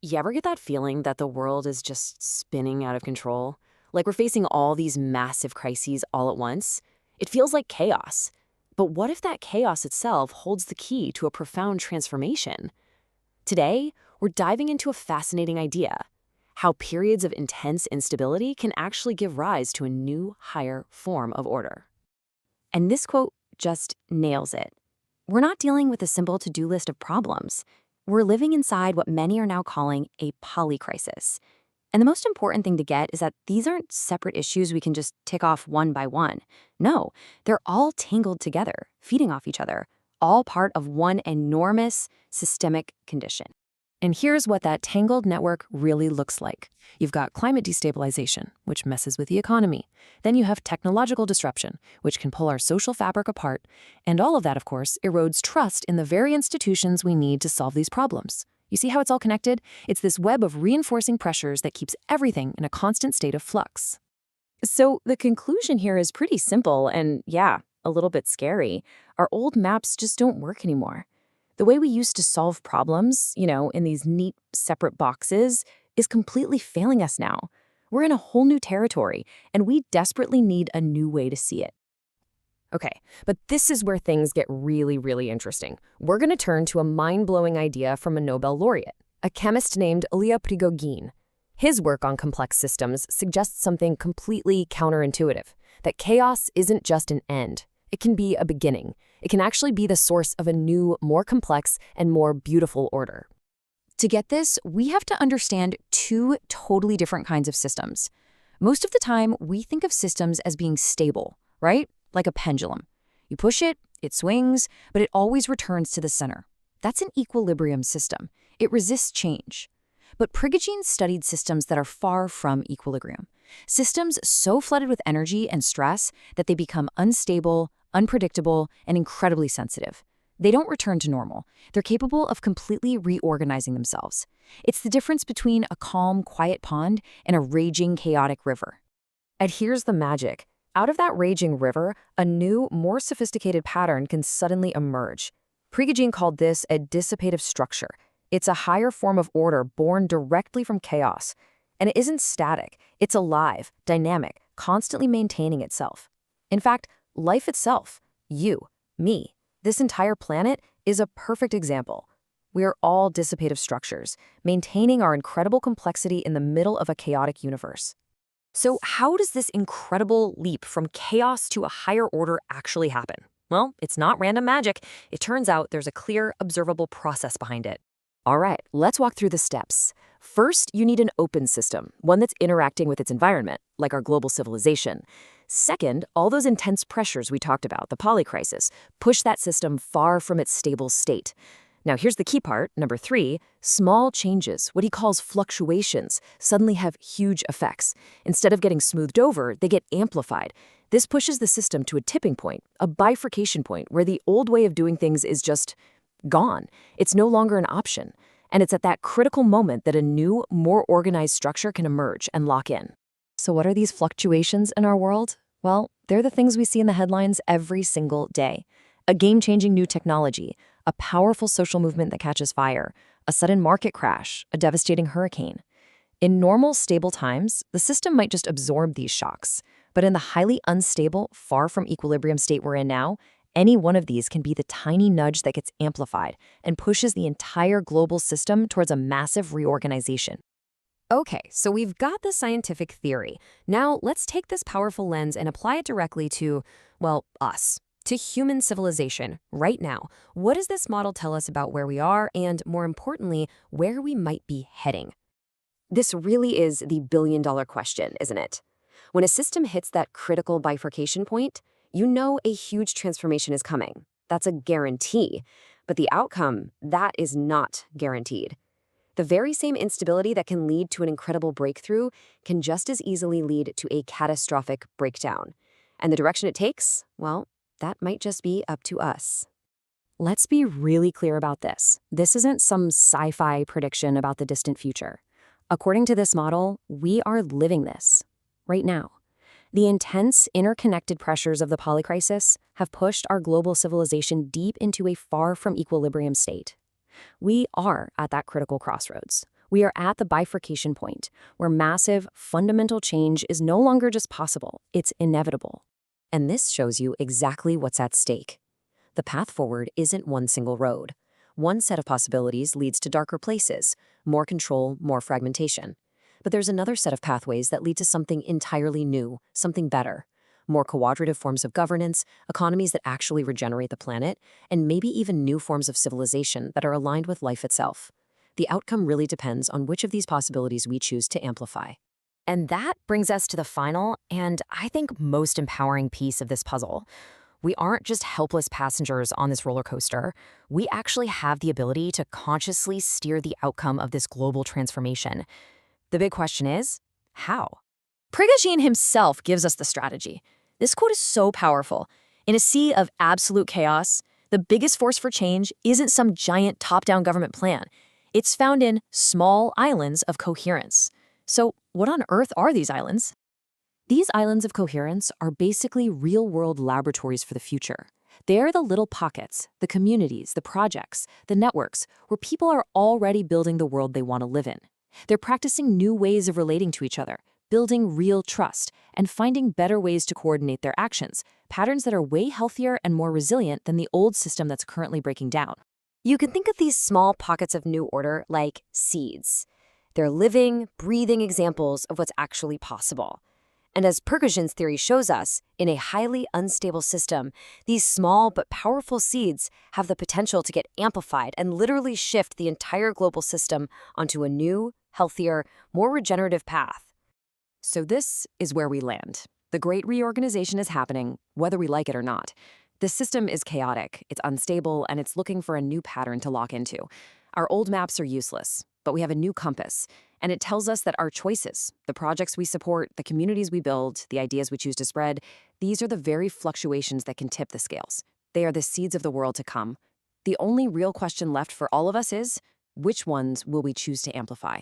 You ever get that feeling that the world is just spinning out of control? Like we're facing all these massive crises all at once? It feels like chaos. But what if that chaos itself holds the key to a profound transformation? Today, we're diving into a fascinating idea: how periods of intense instability can actually give rise to a new, higher form of order. And this quote just nails it. We're not dealing with a simple to-do list of problems. We're living inside what many are now calling a polycrisis. And the most important thing to get is that these aren't separate issues we can just tick off one by one. No, they're all tangled together, feeding off each other, all part of one enormous systemic condition. And here's what that tangled network really looks like. You've got climate destabilization, which messes with the economy. Then you have technological disruption, which can pull our social fabric apart. And all of that, of course, erodes trust in the very institutions we need to solve these problems. You see how it's all connected? It's this web of reinforcing pressures that keeps everything in a constant state of flux. So the conclusion here is pretty simple and, yeah, a little bit scary. Our old maps just don't work anymore. The way we used to solve problems, in these neat, separate boxes, is completely failing us now. We're in a whole new territory, and we desperately need a new way to see it. Okay, but this is where things get really, really interesting. We're going to turn to a mind-blowing idea from a Nobel laureate, a chemist named Ilya Prigogine. His work on complex systems suggests something completely counterintuitive, that chaos isn't just an end. It can be a beginning. It can actually be the source of a new, more complex, and more beautiful order. To get this, we have to understand two totally different kinds of systems. Most of the time, we think of systems as being stable, right? Like a pendulum. You push it, it swings, but it always returns to the center. That's an equilibrium system. It resists change. But Prigogine studied systems that are far from equilibrium. Systems so flooded with energy and stress that they become unstable, unpredictable, and incredibly sensitive. They don't return to normal. They're capable of completely reorganizing themselves. It's the difference between a calm, quiet pond and a raging, chaotic river. And here's the magic. Out of that raging river, a new, more sophisticated pattern can suddenly emerge. Prigogine called this a dissipative structure. It's a higher form of order born directly from chaos. And it isn't static. It's alive, dynamic, constantly maintaining itself. In fact, life itself, you, me, this entire planet is a perfect example. We are all dissipative structures, maintaining our incredible complexity in the middle of a chaotic universe. So how does this incredible leap from chaos to a higher order actually happen? Well, it's not random magic. It turns out there's a clear, observable process behind it. All right, let's walk through the steps. First, you need an open system, one that's interacting with its environment, like our global civilization. Second, all those intense pressures we talked about, the polycrisis, push that system far from its stable state. Now, here's the key part. Number 3, small changes, what he calls fluctuations, suddenly have huge effects. Instead of getting smoothed over, they get amplified. This pushes the system to a tipping point, a bifurcation point, where the old way of doing things is just gone. It's no longer an option. And it's at that critical moment that a new, more organized structure can emerge and lock in. So what are these fluctuations in our world? Well, they're the things we see in the headlines every single day. A game-changing new technology, a powerful social movement that catches fire, a sudden market crash, a devastating hurricane. In normal, stable times, the system might just absorb these shocks. But in the highly unstable, far from equilibrium state we're in now, any one of these can be the tiny nudge that gets amplified and pushes the entire global system towards a massive reorganization. Okay, so we've got the scientific theory. Now let's take this powerful lens and apply it directly to, well, us, to human civilization right now. What does this model tell us about where we are and, more importantly, where we might be heading? This really is the billion-dollar question, isn't it? When a system hits that critical bifurcation point, you know a huge transformation is coming. That's a guarantee. But the outcome, that is not guaranteed. The very same instability that can lead to an incredible breakthrough can just as easily lead to a catastrophic breakdown. And the direction it takes, well, that might just be up to us. Let's be really clear about this. This isn't some sci-fi prediction about the distant future. According to this model, we are living this right now. The intense, interconnected pressures of the polycrisis have pushed our global civilization deep into a far from equilibrium state. We are at that critical crossroads. We are at the bifurcation point, where massive, fundamental change is no longer just possible, it's inevitable. And this shows you exactly what's at stake. The path forward isn't one single road. One set of possibilities leads to darker places, more control, more fragmentation. But there's another set of pathways that lead to something entirely new, something better. More cooperative forms of governance, economies that actually regenerate the planet, and maybe even new forms of civilization that are aligned with life itself. The outcome really depends on which of these possibilities we choose to amplify. And that brings us to the final and, I think, most empowering piece of this puzzle. We aren't just helpless passengers on this roller coaster. We actually have the ability to consciously steer the outcome of this global transformation. The big question is, how? Prigogine himself gives us the strategy. This quote is so powerful. In a sea of absolute chaos, the biggest force for change isn't some giant top-down government plan. It's found in small islands of coherence. So what on earth are these islands? These islands of coherence are basically real-world laboratories for the future. They're the little pockets, the communities, the projects, the networks, where people are already building the world they want to live in. They're practicing new ways of relating to each other, building real trust, and finding better ways to coordinate their actions, patterns that are way healthier and more resilient than the old system that's currently breaking down. You can think of these small pockets of new order like seeds. They're living, breathing examples of what's actually possible. And as Prigogine's theory shows us, in a highly unstable system, these small but powerful seeds have the potential to get amplified and literally shift the entire global system onto a new, healthier, more regenerative path. So this is where we land. The great reorganization is happening, whether we like it or not. The system is chaotic, it's unstable, and it's looking for a new pattern to lock into. Our old maps are useless, but we have a new compass, and it tells us that our choices, the projects we support, the communities we build, the ideas we choose to spread, these are the very fluctuations that can tip the scales. They are the seeds of the world to come. The only real question left for all of us is, which ones will we choose to amplify?